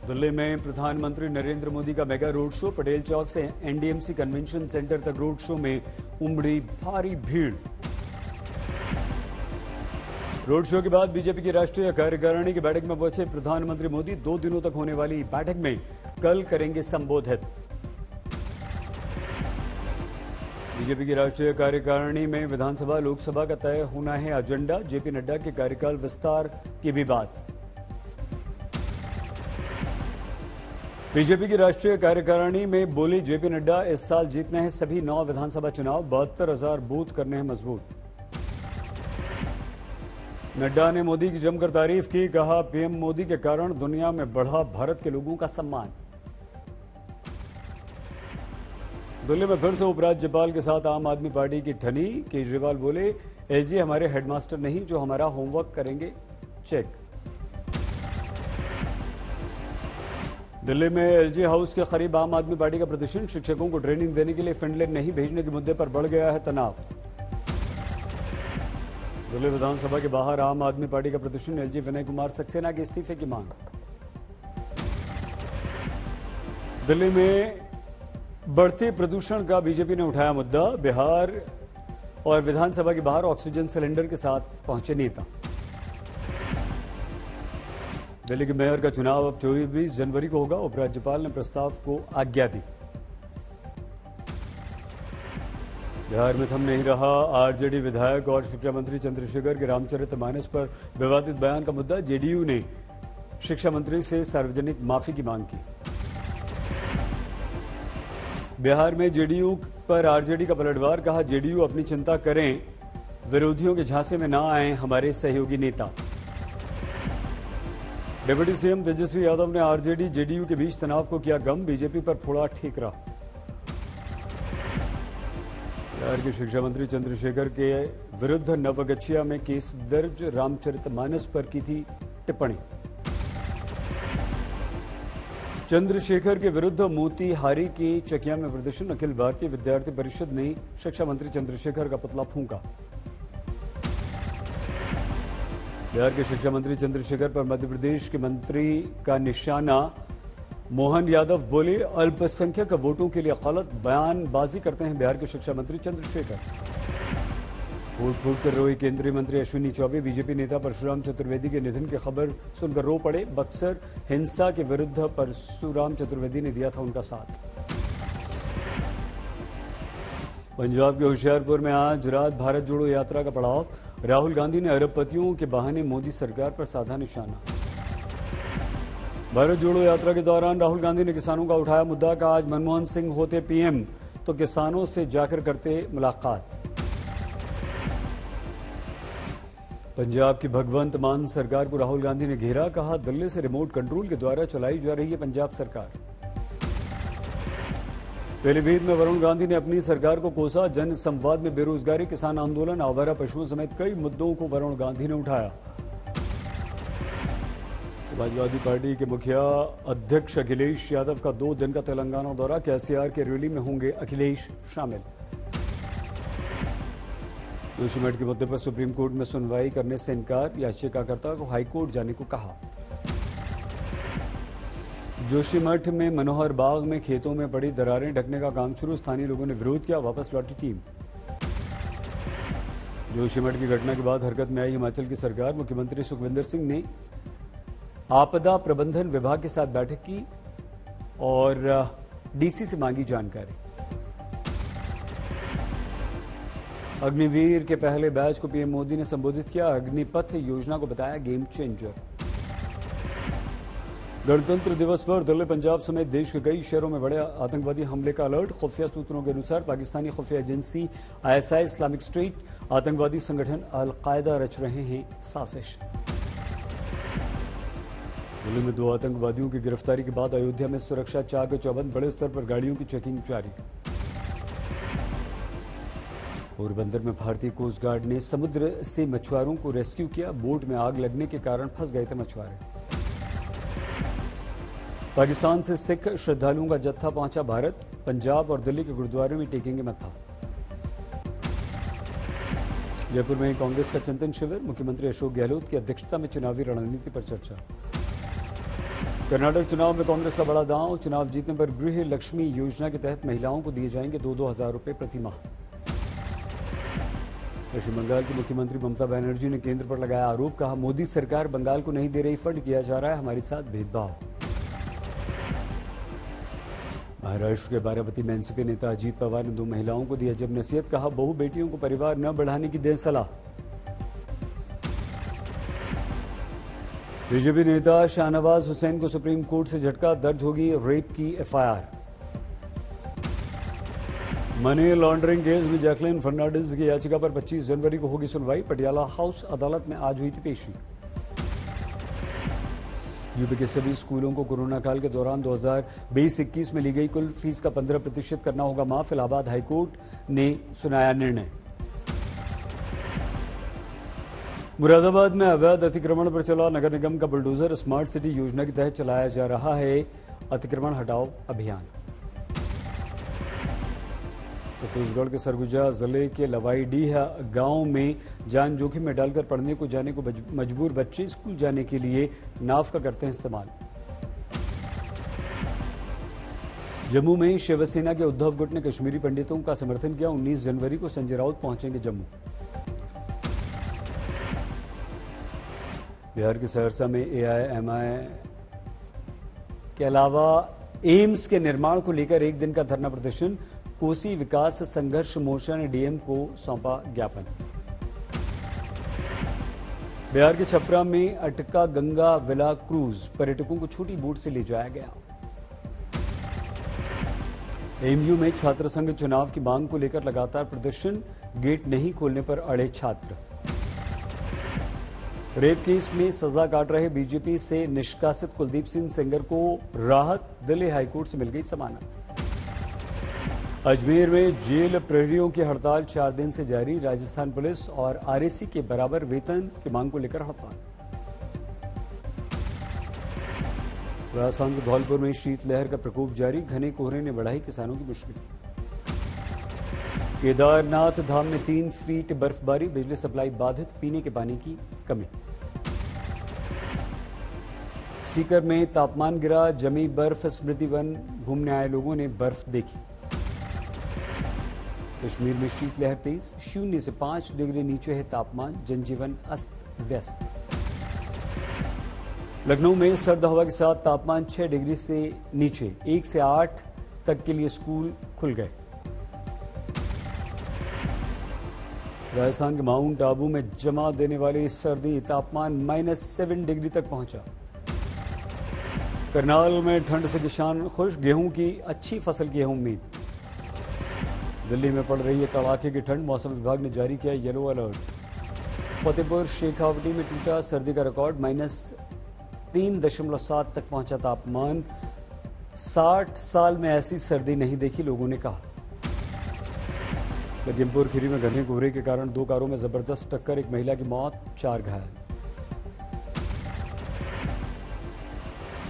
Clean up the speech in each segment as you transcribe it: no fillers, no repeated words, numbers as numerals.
दिल्ली में प्रधानमंत्री नरेंद्र मोदी का मेगा रोड शो। पटेल चौक से एनडीएमसी कन्वेंशन सेंटर तक रोड शो में उमड़ी भारी भीड़। रोड शो के बाद बीजेपी की राष्ट्रीय कार्यकारिणी की बैठक में पहुंचे प्रधानमंत्री मोदी। 2 दिनों तक होने वाली बैठक में कल करेंगे संबोधित। बीजेपी की राष्ट्रीय कार्यकारिणी में विधानसभा लोकसभा का तय होना है एजेंडा। जेपी नड्डा के कार्यकाल विस्तार की भी बात। बीजेपी की राष्ट्रीय कार्यकारिणी में बोले जेपी नड्डा, इस साल जीतने हैं सभी 9 विधानसभा चुनाव, 72,000 बूथ करने हैं मजबूत। नड्डा ने मोदी की जमकर तारीफ की, कहा पीएम मोदी के कारण दुनिया में बढ़ा भारत के लोगों का सम्मान। दिल्ली में फिर से उपराज्यपाल के साथ आम आदमी पार्टी की ठनी। केजरीवाल बोले, एलजी हमारे हेडमास्टर नहीं जो हमारा होमवर्क करेंगे चेक। दिल्ली में एलजी हाउस के करीब आम आदमी पार्टी का प्रदर्शन। शिक्षकों को ट्रेनिंग देने के लिए फिनलैंड नहीं भेजने के मुद्दे पर बढ़ गया है तनाव। दिल्ली विधानसभा के बाहर आम आदमी पार्टी का प्रदर्शन। एलजी विनय कुमार सक्सेना के इस्तीफे की मांग। दिल्ली में बढ़ते प्रदूषण का बीजेपी ने उठाया मुद्दा। बिहार और विधानसभा के बाहर ऑक्सीजन सिलेंडर के साथ पहुंचे नेता। दिल्ली के मेयर का चुनाव अब 24 जनवरी को होगा। उपराज्यपाल ने प्रस्ताव को आज्ञा दी। बिहार में थम नहीं रहा आरजेडी विधायक और शिक्षा मंत्री चंद्रशेखर के रामचरितमानस पर विवादित बयान का मुद्दा। जेडीयू ने शिक्षा मंत्री से सार्वजनिक माफी की मांग की। बिहार में जेडीयू पर आरजेडी का पलटवार। कहा जेडीयू अपनी चिंता करें, विरोधियों के झांसे में ना आए हमारे सहयोगी नेता। डिप्टी सीएम तेजस्वी यादव ने आरजेडी जेडीयू के बीच तनाव को किया कम। बीजेपी पर फोड़ा ठीकरा। बिहार के शिक्षा मंत्री चंद्रशेखर के विरुद्ध नवगछिया में केस दर्ज। रामचरितमानस पर की थी टिप्पणी। चंद्रशेखर के विरुद्ध मोतीहारी के चकिया में प्रदर्शन। अखिल भारतीय विद्यार्थी परिषद ने शिक्षा मंत्री चंद्रशेखर का पुतला फूंका। बिहार के शिक्षा मंत्री चंद्रशेखर पर मध्य प्रदेश के मंत्री का निशाना। मोहन यादव बोले, अल्पसंख्यक वोटों के लिए गलत बयानबाजी करते हैं बिहार के शिक्षा मंत्री चंद्रशेखर। फूट फूट कर रोई केंद्रीय मंत्री अश्विनी चौबे। बीजेपी नेता परशुराम चतुर्वेदी के निधन की खबर सुनकर रो पड़े। बक्सर हिंसा के विरुद्ध परशुराम चतुर्वेदी ने दिया था उनका साथ। पंजाब के होशियारपुर में आज रात भारत जोड़ो यात्रा का पड़ाव। राहुल गांधी ने अरबपतियों के बहाने मोदी सरकार पर साधा निशाना। भारत जोड़ो यात्रा के दौरान राहुल गांधी ने किसानों का उठाया मुद्दा। का आज मनमोहन सिंह होते पीएम तो किसानों से जाकर करते मुलाकात। पंजाब की भगवंत मान सरकार को राहुल गांधी ने घेरा। कहा दिल्ली से रिमोट कंट्रोल के द्वारा चलाई जा रही है पंजाब सरकार। पीलीभीत में वरुण गांधी ने अपनी सरकार को कोसा। जन संवाद में बेरोजगारी, किसान आंदोलन, आवारा पशुओं समेत कई मुद्दों को वरुण गांधी ने उठाया। समाजवादी पार्टी के मुखिया अध्यक्ष अखिलेश यादव का 2 दिन का तेलंगाना दौरा। केसीआर के रैली में होंगे अखिलेश शामिल। जोशीमठ के मुद्दे पर सुप्रीम कोर्ट में सुनवाई करने से इनकार। याचिकाकर्ता को हाईकोर्ट जाने को कहा। जोशीमठ में मनोहर बाग में खेतों में पड़ी दरारें ढकने का काम शुरू। स्थानीय लोगों ने विरोध किया, वापस लौटी टीम। जोशीमठ की घटना के बाद हरकत में आई हिमाचल की सरकार। मुख्यमंत्री सुखविंदर सिंह ने आपदा प्रबंधन विभाग के साथ बैठक की और डीसी से मांगी जानकारी। अग्निवीर के पहले बैच को पीएम मोदी ने संबोधित किया। अग्निपथ योजना को बताया गेम चेंजर। गणतंत्र दिवस पर दिल्ली, पंजाब समेत देश के कई शहरों में बड़े आतंकवादी हमले का अलर्ट। खुफिया सूत्रों के अनुसार पाकिस्तानी खुफिया एजेंसी आईएसआई, इस्लामिक स्टेट, आतंकवादी संगठन अल-कायदा रच रहे हैं साजिश। दिल्ली में 2 आतंकवादियों की गिरफ्तारी के बाद अयोध्या में सुरक्षा चाक चौबंद। बड़े स्तर पर गाड़ियों की चेकिंग जारी। पोरबंदर में भारतीय कोस्ट गार्ड ने समुद्र से मछुआरों को रेस्क्यू किया। बोट में आग लगने के कारण फंस गए थे मछुआरे। पाकिस्तान से सिख श्रद्धालुओं का जत्था पहुंचा भारत। पंजाब और दिल्ली के गुरुद्वारे में टेकेंगे मत्था। जयपुर में कांग्रेस का चिंतन शिविर। मुख्यमंत्री अशोक गहलोत की अध्यक्षता में चुनावी रणनीति पर चर्चा। कर्नाटक चुनाव में कांग्रेस का बड़ा दांव। चुनाव जीतने पर गृह लक्ष्मी योजना के तहत महिलाओं को दिए जाएंगे 2-2 हजार रुपए प्रति माह। पश्चिम बंगाल की मुख्यमंत्री ममता बनर्जी ने केंद्र पर लगाया आरोप। कहा, मोदी सरकार बंगाल को नहीं दे रही फंड, किया जा रहा है हमारे साथ भेदभाव। महाराष्ट्र के बाराबती में एनसीपी नेता अजीत पवार ने 2 महिलाओं को दिया जब नसीहत। कहा, बहु बेटियों को परिवार न बढ़ाने की दें सलाह। बीजेपी नेता शाहनवाज हुसैन को सुप्रीम कोर्ट से झटका, दर्ज होगी रेप की एफआईआर। मनी लॉन्ड्रिंग केस में जैकलिन फर्नांडिस की याचिका पर 25 जनवरी को होगी सुनवाई। पटियाला हाउस अदालत में आज हुई थी पेशी। यूपी के सभी स्कूलों को कोरोना काल के दौरान 2020-21 में ली गई कुल फीस का 15% करना होगा माफ। इलाहाबाद हाईकोर्ट ने सुनाया निर्णय। मुरादाबाद में अवैध अतिक्रमण पर चला नगर निगम का बुलडोजर। स्मार्ट सिटी योजना के तहत चलाया जा रहा है अतिक्रमण हटाओ अभियान। छत्तीसगढ़ के सरगुजा जिले के लवाईडीह गांव में जान जोखिम में डालकर पढ़ने को जाने को मजबूर बच्चे स्कूल जाने के लिए नाव का करते हैं इस्तेमाल। जम्मू में शिवसेना के उद्धव गुट ने कश्मीरी पंडितों का समर्थन किया। 19 जनवरी को संजय राउत पहुंचेंगे जम्मू। बिहार के सहरसा में एआईएमआई के अलावा एम्स के निर्माण को लेकर एक दिन का धरना प्रदर्शन। कोसी विकास संघर्ष मोर्चा ने डीएम को सौंपा ज्ञापन। बिहार के छपरा में अटका गंगा विला क्रूज, पर्यटकों को छोटी बोट से ले जाया गया। एमयू में छात्र संघ चुनाव की मांग को लेकर लगातार प्रदर्शन, गेट नहीं खोलने पर अड़े छात्र। रेप केस में सजा काट रहे बीजेपी से निष्कासित कुलदीप सिंह सेंगर को राहत, दिल्ली हाईकोर्ट से मिल गई जमानत। अजमेर में जेल प्रहरियों की हड़ताल 4 दिन से जारी। राजस्थान पुलिस और आरएसी के बराबर वेतन की मांग को लेकर हड़ताल। राजस्थान के धौलपुर में शीतलहर का प्रकोप जारी। घने कोहरे ने बढ़ाई किसानों की मुश्किल। केदारनाथ धाम में 3 फीट बर्फबारी, बिजली सप्लाई बाधित, पीने के पानी की कमी। सीकर में तापमान गिरा, जमी बर्फ, स्मृति वन घूमने आए लोगों ने बर्फ देखी। कश्मीर में शीतलहर तेज, 0 से 5 डिग्री नीचे है तापमान, जनजीवन अस्त व्यस्त। लखनऊ में सर्द हवा के साथ तापमान 6 डिग्री से नीचे, 1 से 8 तक के लिए स्कूल खुल गए। राजस्थान के माउंट आबू में जमा देने वाली सर्दी, तापमान -7 डिग्री तक पहुंचा। करनाल में ठंड से किसान खुश, गेहूं की अच्छी फसल की है उम्मीद। दिल्ली में पड़ रही है कड़ाके की ठंड, मौसम विभाग ने जारी किया येलो अलर्ट। फतेहपुर शेखावटी में टूटा सर्दी का रिकॉर्ड, -3.7 तक पहुंचा तापमान। 60 साल में ऐसी सर्दी नहीं देखी, लोगों ने कहा। लखीमपुर खीरी में घने कोहरे के कारण 2 कारों में जबरदस्त टक्कर, एक महिला की मौत, 4 घायल।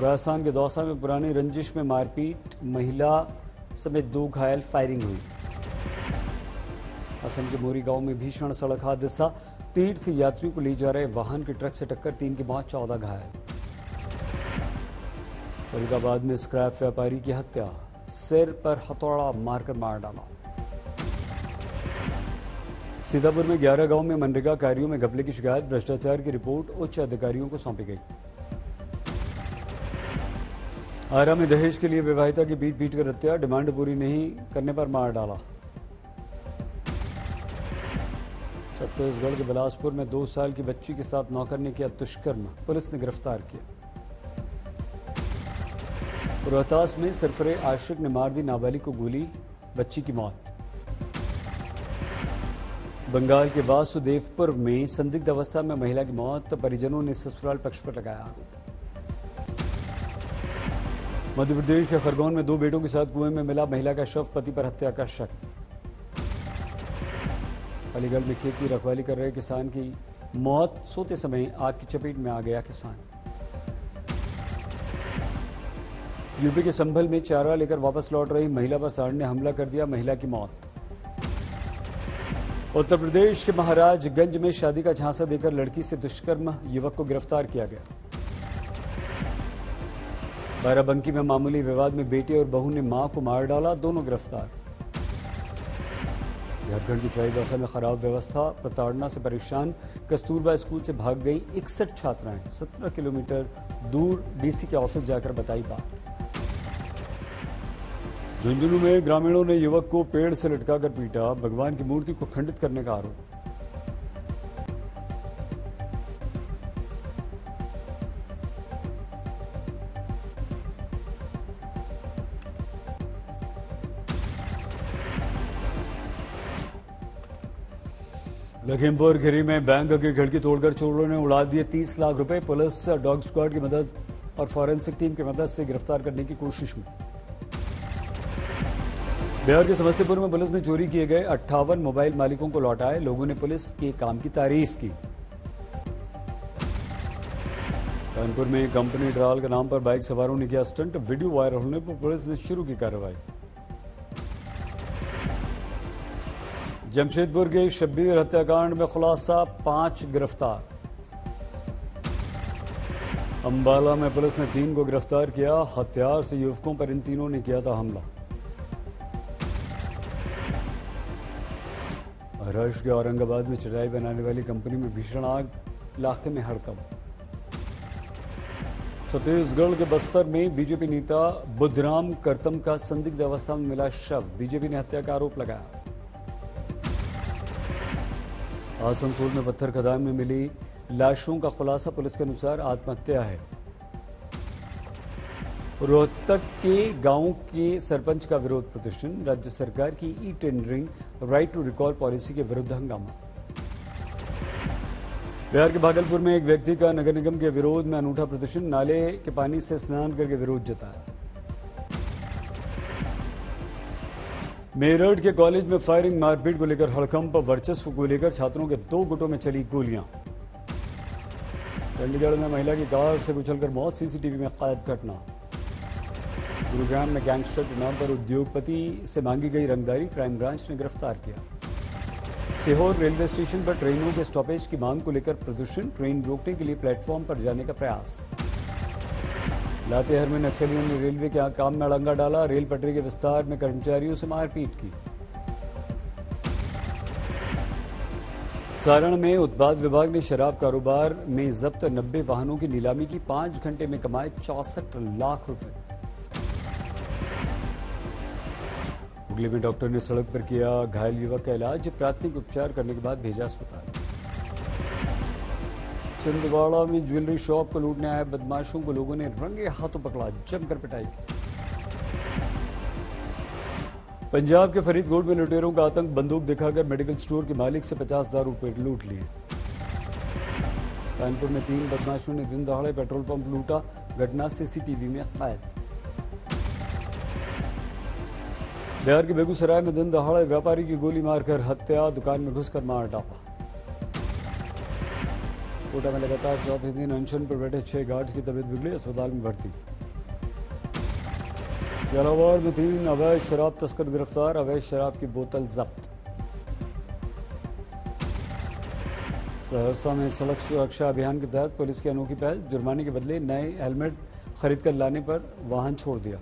राजस्थान के दौसा में पुरानी रंजिश में मारपीट, महिला समेत 2 घायल, फायरिंग हुई। असम के मोरी गांव में भीषण सड़क हादसा, तीर्थ यात्रियों को ले जा रहे वाहन की ट्रक से टक्कर, 3 की मौत, 14 घायल। फरीदाबाद में स्क्रैप व्यापारी की हत्या, सिर पर हथौड़ा मारकर मार डाला। सीतापुर में 11 गांव में मनरेगा कार्यों में घपले की शिकायत, भ्रष्टाचार की रिपोर्ट उच्च अधिकारियों को सौंपी गई। आरा में दहेज के लिए विवाहिता की पीट कर हत्या, डिमांड पूरी नहीं करने पर मार डाला। छत्तीसगढ़ के बिलासपुर में 2 साल की बच्ची के साथ नौकर ने किया दुष्कर्म, पुलिस ने गिरफ्तार किया। रोहतास में सरफरे आशिक ने मार दी नाबालिग को गोली, बच्ची की मौत। बंगाल के वासुदेवपुर में संदिग्ध अवस्था में महिला की मौत, परिजनों ने ससुराल पक्ष पर लगाया आरोप। मध्य प्रदेश के खरगोन में 2 बेटों के साथ कुएं में मिला महिला का शव, पति पर हत्या का शक। अलीगढ़ में खेत की रखवाली कर रहे किसान की मौत, सोते समय आग की चपेट में आ गया किसान। यूपी के संभल में चारा लेकर वापस लौट रही महिला पर सांड ने हमला कर दिया, महिला की मौत। उत्तर प्रदेश के महाराजगंज में शादी का झांसा देकर लड़की से दुष्कर्म, युवक को गिरफ्तार किया गया। बाराबंकी में मामूली विवाद में बेटे और बहू ने मां को मार डाला, दोनों गिरफ्तार। झारखंड की चाईबासा में खराब व्यवस्था, प्रताड़ना से परेशान कस्तूरबा स्कूल से भाग गई 61 छात्राएं, 17 किलोमीटर दूर डीसी के ऑफिस जाकर बताई बात। झुंझुनू में ग्रामीणों ने युवक को पेड़ से लटकाकर पीटा, भगवान की मूर्ति को खंडित करने का आरोप। लखीमपुर खीरी में बैंक की खिड़की तोड़कर चोरों ने उड़ा दिए 30 लाख रुपए। पुलिस डॉग स्क्वाड की मदद और फॉरेंसिक टीम की मदद से गिरफ्तार करने की कोशिश में। बिहार के समस्तीपुर में पुलिस ने चोरी किए गए 58 मोबाइल मालिकों को लौटाए, लोगों ने पुलिस के काम की तारीफ की। कानपुर में कंपनी ट्रायल के नाम पर बाइक सवारों ने किया स्टंट, वीडियो वायरल होने पर पुलिस ने शुरू की कार्रवाई। जमशेदपुर के शब्बीर हत्याकांड में खुलासा, 5 गिरफ्तार। अंबाला में पुलिस ने 3 को गिरफ्तार किया, हथियार से युवकों पर इन तीनों ने किया था हमला। महाराष्ट्र के औरंगाबाद में चटाई बनाने वाली कंपनी में भीषण आग, इलाके में हड़कंप। छत्तीसगढ़ के बस्तर में बीजेपी नेता बुद्धराम करतम का संदिग्ध अवस्था में मिला शव, बीजेपी ने हत्या का आरोप लगाया। आसनसोल में पत्थर खदान में मिली लाशों का खुलासा, पुलिस के अनुसार आत्महत्या है। रोहतक के गांव के सरपंच का विरोध प्रदर्शन, राज्य सरकार की e tendering right to recall policy के विरुद्ध हंगामा। बिहार के भागलपुर में एक व्यक्ति का नगर निगम के विरोध में अनूठा प्रदर्शन, नाले के पानी से स्नान करके विरोध जताया। मेरठ के कॉलेज में फायरिंग मारपीट को लेकर हड़कंप, वर्चस्व को लेकर छात्रों के 2 गुटों में चली गोलियां। चंडीगढ़ में महिला की कार से कुचलकर मौत, सीसीटीवी में कैद घटना। गुरुग्राम में गैंगस्टर के नाम पर उद्योगपति से मांगी गई रंगदारी, क्राइम ब्रांच ने गिरफ्तार किया। सीहोर रेलवे स्टेशन पर ट्रेनों के स्टॉपेज की मांग को लेकर प्रदर्शन, ट्रेन रोकने के लिए प्लेटफॉर्म पर जाने का प्रयास। लातेहार में नक्सलियों ने रेलवे के काम में अड़ंगा डाला, रेल पटरी के विस्तार में कर्मचारियों से मारपीट की। सारण में उत्पाद विभाग ने शराब कारोबार में जब्त 90 वाहनों की नीलामी की, 5 घंटे में कमाए 64 लाख रुपए। हुगली में डॉक्टर ने सड़क पर किया घायल युवक का इलाज, प्राथमिक उपचार करने के बाद भेजा अस्पताल। छिंदवाड़ा में ज्वेलरी शॉप को लूटने आए बदमाशों को लोगों ने रंगे हाथों पकड़ा, जमकर पिटाई की। पंजाब के फरीदकोट में लुटेरों का आतंक, बंदूक दिखाकर मेडिकल स्टोर के मालिक से 50,000 रुपए लूट लिए। कानपुर में 3 बदमाशों ने दिन दहाड़े पेट्रोल पंप लूटा, घटना सीसीटीवी में कैद। बिहार के बेगूसराय में दिन दहाड़े व्यापारी की गोली मारकर हत्या, दुकान में घुसकर मार डाला। कोटा में लगातार 4थे दिन अनशन पर बैठे 6 गार्ड्स की तबीयत बिगड़ी, अस्पताल में भर्ती। झालावाड़ में 3 अवैध शराब तस्कर गिरफ्तार, अवैध शराब की बोतल जब्त। सहरसा में सड़क सुरक्षा अभियान के तहत पुलिस की अनोखी पहल, जुर्माने के बदले नए हेलमेट खरीदकर लाने पर वाहन छोड़ दिया।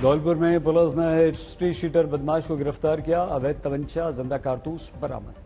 धौलपुर में पुलिस ने स्ट्रीट शीटर बदमाश को गिरफ्तार किया, अवैध तमंचा जिंदा कारतूस बरामद।